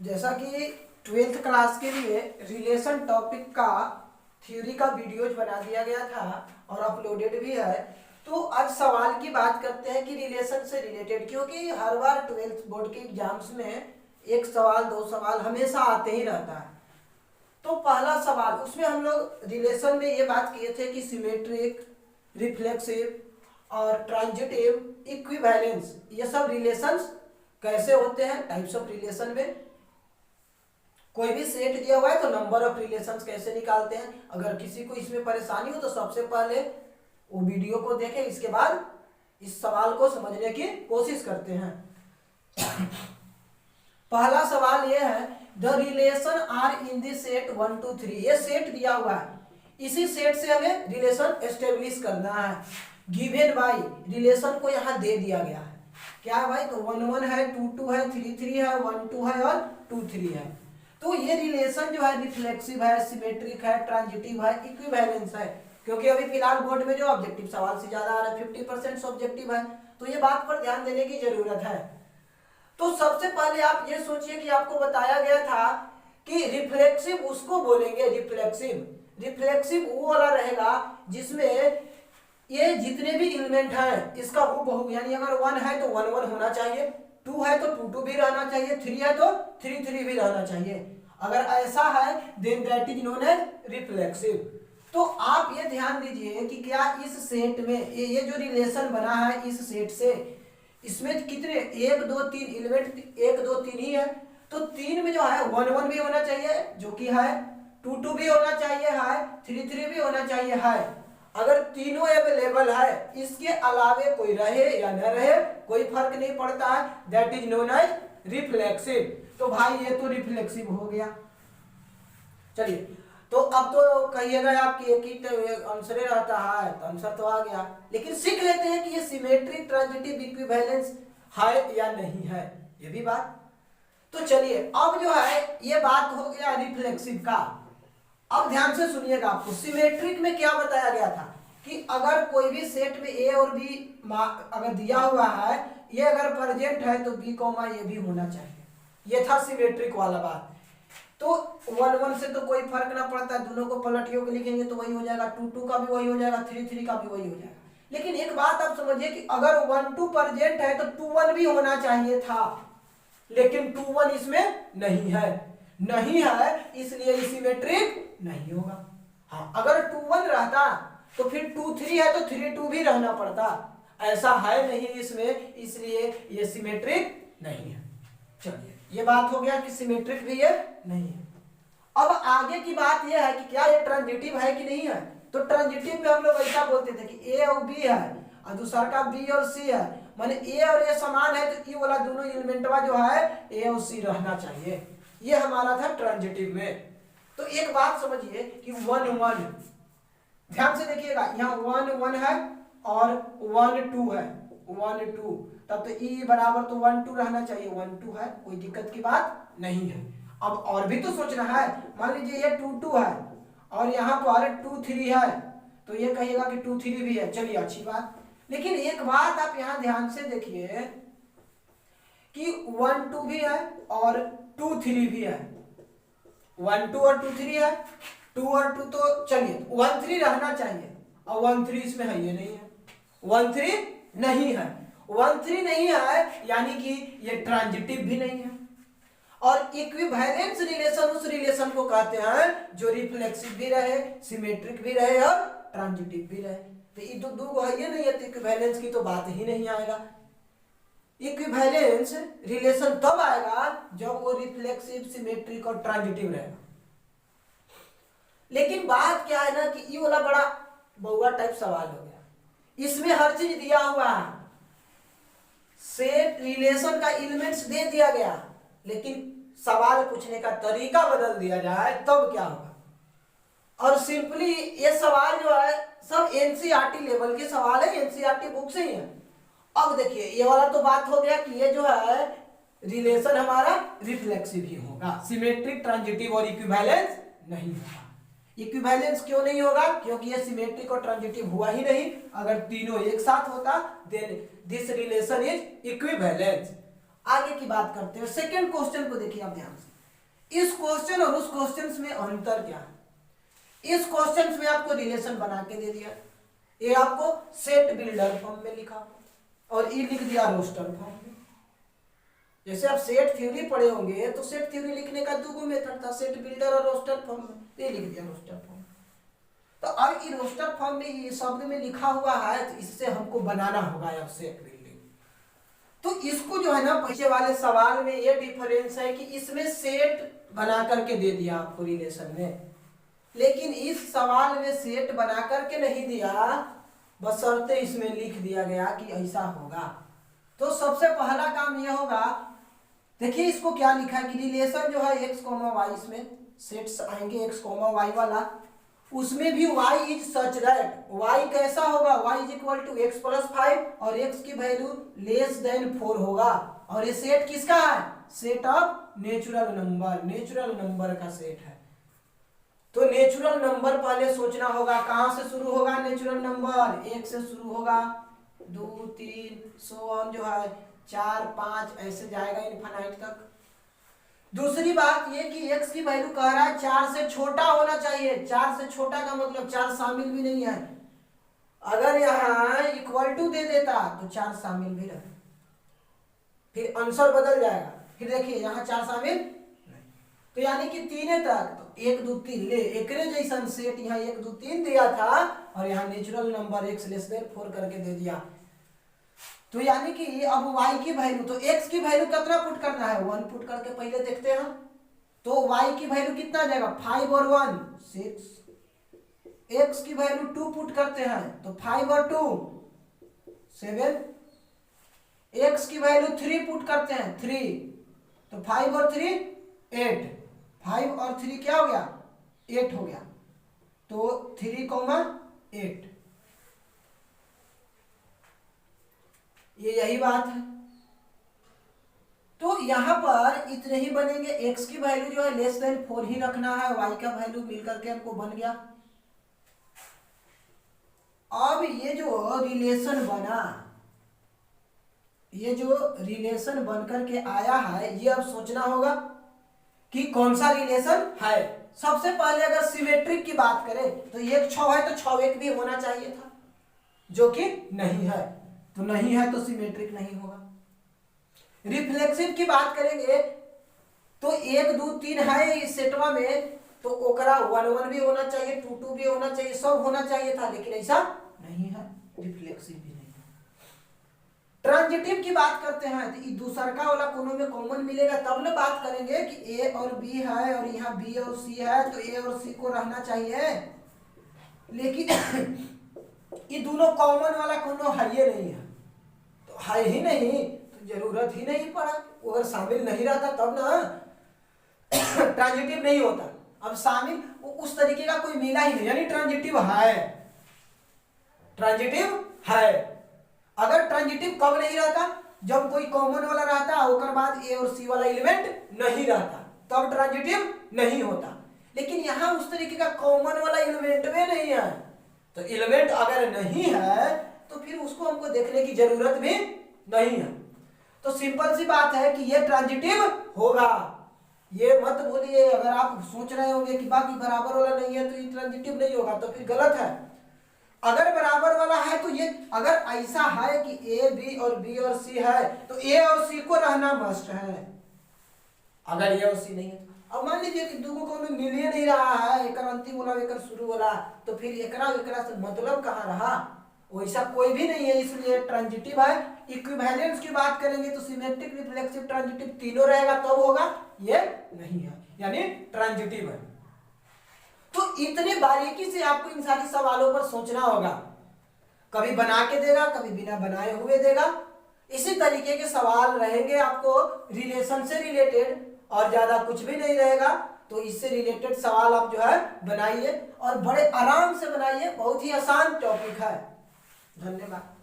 जैसा कि 12th class के लिए रिलेशन टॉपिक का थ्योरी का वीडियोज बना दिया गया था और अपलोडेड भी है। तो आज सवाल की बात करते हैं कि रिलेशन से रिलेटेड, क्योंकि हर बार 12th बोर्ड के एग्जाम्स में एक सवाल दो सवाल हमेशा आते ही रहता है। तो पहला सवाल, उसमें हम लोग रिलेशन में ये बात किए थे कि सिमेट्रिक, रिफ्लेक्सिव और ट्रांजिटिव, इक्विवेलेंस, ये सब रिलेशंस कैसे होते हैं, टाइप्स ऑफ रिलेशन में। कोई भी सेट दिया हुआ है तो नंबर ऑफ रिलेशंस कैसे निकालते हैं। अगर किसी को इसमें परेशानी हो तो सबसे पहले वो वीडियो को देखें, इसके बाद इस सवाल को समझने की कोशिश करते हैं। पहला सवाल यह है, the relation R in the set 1 2 3। ये सेट दिया हुआ है, इसी सेट से हमें रिलेशन एस्टेब्लिश करना है। गिवन बाय, रिलेशन को यहाँ दे दिया गया है। क्या है भाई, तो 1 1 है, 2 2 है, 3 3 है, 1 2 है और 2 3 है। तो ये रिलेशन जो है रिफ्लेक्सिव है, सिमेट्रिक है, ट्रांजिटिव है, इक्विवेलेंस है। क्योंकि अभी फिलहाल बोर्ड में जो ऑब्जेक्टिव सवाल से ज्यादा आ रहा है, 50% ऑब्जेक्टिव है, तो ये बात पर ध्यान देने की जरूरत है। तो सबसे पहले आप ये सोचिए कि आपको बताया गया था कि रिफ्लेक्सिव उसको बोलेंगे, रिफ्लेक्सिव वो वाला रहेगा जिसमें ये जितने भी एलिमेंट हैं इसका हूबहू, यानी अगर 1 है तो 1 1 होना चाहिए, 2 है तो 2 2 भी रहना चाहिए, 3 है तो 3 3 भी रहना चाहिए। अगर ऐसा है then that is known as reflexive. तो आप ये ध्यान दीजिए कि क्या इस सेट में ये जो रिलेशन बना है इस सेट से, इसमें कितने 1 2 3 एलिमेंट 1 2 3 ही है। तो 3 में जो है 1 1 भी होना चाहिए जो कि है, 2 2 भी होना चाहिए है, 3 3 भी होना चाहिए है। अगर तीनों अवेलेबल है, इसके अलावे कोई रहे या न रहे कोई फर्क नहीं पड़ता है, that is known as reflexive. तो भाई ये तो रिफ्लेक्सिव हो गया। चलिए, तो अब तो कहिएगा आपकी एक ही आंसर रहता है, तो आंसर तो आ गया, लेकिन सीख लेते हैं कि ये सिमेट्रिक, ट्रांजिटिव, इक्विवेलेंस है या नहीं है, ये भी बात। तो चलिए, अब जो है ये बात हो गया रिफ्लेक्सिव का। अब ध्यान से सुनिएगा, आपको सिमेट्रिक में क्या बताया गया था कि अगर कोई भी सेट में ए और बी अगर दिया हुआ है, ये अगर प्रेजेंट है तो बी कॉमा ये भी होना चाहिए। ये था सिमेट्रिक वाला बात। तो 1 1 से तो कोई फर्क ना पड़ता है, दोनों को पलटियों के लिखेंगे तो वही हो जाएगा, 2 2 का भी वही हो जाएगा, 3 3 का भी वही हो जाएगा। लेकिन एक बात आप समझिए कि अगर 1 2 प्रेजेंट है तो 2 1 भी होना चाहिए था, लेकिन 2 1 इसमें नहीं है, इसलिए सिमेट्रिक नहीं होगा। हाँ, अगर 2 1 रहता तो फिर 2 3 है तो 3 2 भी रहना पड़ता, ऐसा है नहीं इसमें, इसलिए ये सिमेट्रिक नहीं है। चलिए, ये बात हो गया कि सिमेट्रिक भी ये नहीं है। अब आगे की बात ये है कि क्या ये ट्रांजिटिव है कि नहीं है। तो ट्रांजिटिव में हम लोग ऐसा बोलते थे कि ए और बी है और दूसरा का बी और सी है, माने ए और ए समान है तो ई वाला दोनों एलिमेंटवा जो है ए और सी रहना चाहिए। ये हमारा था ट्रांजिटिव में। तो एक बात समझिए कि 1 1, ध्यान से देखिएगा, यहाँ 1 1 है और 1 2 है, 1 2, तब तो ई बराबर तो 1 2 रहना चाहिए, 1 2 है, कोई दिक्कत की बात नहीं है। अब और भी तो सोचना है, मान लीजिए ये 2 2 है और यहाँ पर 2 3 है, तो ये कहिएगा कि 2 3 भी है, चलिए अच्छी बात। लेकिन एक बात आप यहाँ ध्यान से देखिए कि 1 2 भी है और 2 3 भी है, 1 2 और 2 3 है, 2 और 2 तो चलिए 1 3 रहना चाहिए और 1 3 इसमें है, ये नहीं है, 1 3 नहीं है, 1 3 नहीं है, यानी कि ये ट्रांजिटिव भी नहीं है। और इक्विवेलेंस रिलेशन उस रिलेशन को कहते हैं जो रिफ्लेक्सिव भी रहे, सिमेट्रिक भी रहे और ट्रांजिटिव भी रहे। तो ये दो है, ये नहीं है, तो इक्विवेलेंस की तो बात ही नहीं आएगा। इक्विवेलेंस रिलेशन तब आएगा जब वो रिफ्लेक्सिव, सिमेट्रिक और ट्रांजिटिव रहेगा। लेकिन बात क्या है ना कि ये वाला बड़ा बहुआ टाइप सवाल हो गया, इसमें हर चीज दिया हुआ है, सेट रिलेशन का एलिमेंट्स दे दिया गया, लेकिन सवाल पूछने का तरीका बदल दिया जाए तब क्या होगा। और सिंपली ये सवाल जो है सब एनसीईआरटी लेवल के सवाल है, एनसीईआरटी बुक से ही है। अब देखिए, ये वाला तो बात हो गया कि ये जो है रिलेशन हमारा रिफ्लेक्सिव ही होगा, सिमेट्रिक, ट्रांजिटिव और इक्विवेलेंस नहीं होगा। इक्विवेलेंस क्यों नहीं होगा, क्योंकि ये सिमेट्रिक और ट्रांजिटिव हुआ ही नहीं। अगर तीनों एक साथ होता then this relation is equivalence. आगे की बात करते हैं। सेकेंड क्वेश्चन को देखिए आप ध्यान से। इस क्वेश्चन और उस क्वेश्चन में अंतर क्या है? इस क्वेश्चन में आपको रिलेशन बना के दे दिया, ये आपको सेट बिल्डर फॉर्म में लिखा और ये लिख दिया रोस्टर फॉर्म में। जैसे आप सेट थ्योरी पढ़े होंगे तो सेट थ्योरी लिखने का दो मेथड था, सेट बिल्डर और रोस्टर फॉर्म में, ये लिख दिया रोस्टर फॉर्म। तो अब ये रोस्टर फॉर्म में ये शब्द में लिखा हुआ है, तो इससे हमको बनाना होगा अब सेट बिल्डिंग। तो इसको जो है ना पीछे वाले सवाल में ये डिफरेंस है कि इसमें सेट बना करके दे दिया आपको रिलेशन में, लेकिन इस सवाल में सेट बना करके नहीं दिया, बशर्ते इसमें लिख दिया गया कि ऐसा होगा। तो सबसे पहला काम यह होगा, देखिए इसको क्या लिखा है कि रिलेशन जो है x, y, इसमें सेट्स आएंगे x, y वाला, उसमें भी y is such that y कैसा होगा, y is equal to x plus 5 और x की वैल्यू लेस देन 4 होगा। और ये सेट किसका है? Set of natural number, natural number का सेट है। तो नेचुरल नंबर पहले सोचना होगा, कहां से शुरू होगा नेचुरल नंबर? 1 से शुरू होगा, 2 3 सो ऑन जो है 4 5 ऐसे जाएगा इनफाइनाइट तक। दूसरी बात ये कि x की वैल्यू कह रहा है 4 से छोटा होना चाहिए। 4 से छोटा का मतलब 4 शामिल भी नहीं है। अगर यहाँ इक्वल टू दे देता तो 4 शामिल भी रहे, फिर आंसर बदल जाएगा। फिर देखिए यहाँ 4 शामिल नहीं, तो यानी कि 3 तक, तो 1 2 3 ले एकरे जैसा सेट यहाँ 1 2 3 दिया था और यहाँ natural number x less than 4 करके दे दिया। तो यानी कि अब y की वैल्यू, तो x की वैल्यू कितना पुट करना है? 1 पुट करके पहले देखते हैं। तो y की वैल्यू कितना आ जाएगा? 5 और 1 6। x की वैल्यू 2 पुट करते हैं तो 5 और 2 7। x की वैल्यू 3 पुट करते हैं 3, तो 5 और 3 8। 5 और 3 क्या हो गया? 8 हो गया। तो 3, 8, ये यही बात है। तो यहां पर इतने ही बनेंगे। x की वैल्यू जो है लेस देन 4 ही रखना है, y का वैल्यू मिलकर के हमको बन गया। अब ये जो रिलेशन बना, ये जो रिलेशन बनकर के आया है, ये अब सोचना होगा कि कौन सा रिलेशन है। सबसे पहले अगर सिमेट्रिक की बात करें तो 1 6 है तो 6 1 भी होना चाहिए था, जो कि नहीं है। तो नहीं है तो सिमेट्रिक नहीं होगा। रिफ्लेक्सिव की बात करेंगे तो 1 2 3 है इस सेटवा में, तो ओकरा 1 1 भी होना चाहिए, 2 2 भी होना चाहिए, सब होना चाहिए था, लेकिन ऐसा नहीं है, रिफ्लेक्सिव भी नहीं है। ट्रांजिटिव की बात करते हैं तो दूसर का वाला कोनो में कॉमन मिलेगा तब ना बात करेंगे कि ए और बी है और यहाँ बी और सी है, तो ए और सी को रहना चाहिए, लेकिन ये दोनों कॉमन वाला कोनो है ही नहीं है। तो है ही नहीं तो जरूरत ही नहीं पड़ा, अगर शामिल नहीं रहता तब ना ट्रांजिटिव नहीं होता। अब शामिल उस तरीके का कोई मिला ही नहीं, यानी ट्रांजिटिव है। ट्रांजिटिव है। अगर ट्रांजिटिव कब नहीं रहता? जब कोई कॉमन वाला रहता और बाद ए और सी वाला एलिमेंट नहीं रहता, तब ट्रांजिटिव नहीं होता। लेकिन यहां उस तरीके का कॉमन वाला एलिमेंट में नहीं है, तो एलिमेंट अगर नहीं है तो फिर उसको हमको देखने की जरूरत भी नहीं है। तो सिंपल सी बात है कि ये ट्रांजिटिव होगा। ये मत बोलिए, अगर आप सोच रहे होंगे कि बाकी बराबर वाला नहीं है तो ये ट्रांजिटिव नहीं होगा, तो फिर गलत है। अगर बराबर वाला है तो ये, अगर ऐसा है कि ए बी और बी और सी है तो ए और सी को रहना मस्ट है। अगर ए और सी नहीं है, अब मान लीजिए कि दूगो को मिल ही नहीं रहा है, एक अंतिम वाला एक शुरू वाला, तो फिर एकरा से मतलब कहाँ रहा? वैसा कोई भी नहीं है, इसलिए ट्रांजिटिव है। इक्विवेलेंस की बात करेंगे तो सिमेट्रिक, रिफ्लेक्सिव, ट्रांजिटिव तीनों रहेगा तब होगा, ये नहीं है, यानी ट्रांजिटिव है। तो इतने बारीकी से आपको इन सारी सवालों पर सोचना होगा। कभी बना के देगा, कभी बिना बनाए हुए देगा। इसी तरीके के सवाल रहेंगे आपको रिलेशन से रिलेटेड, और ज्यादा कुछ भी नहीं रहेगा। तो इससे रिलेटेड सवाल आप जो है बनाइए और बड़े आराम से बनाइए, बहुत ही आसान टॉपिक है। धन्यवाद।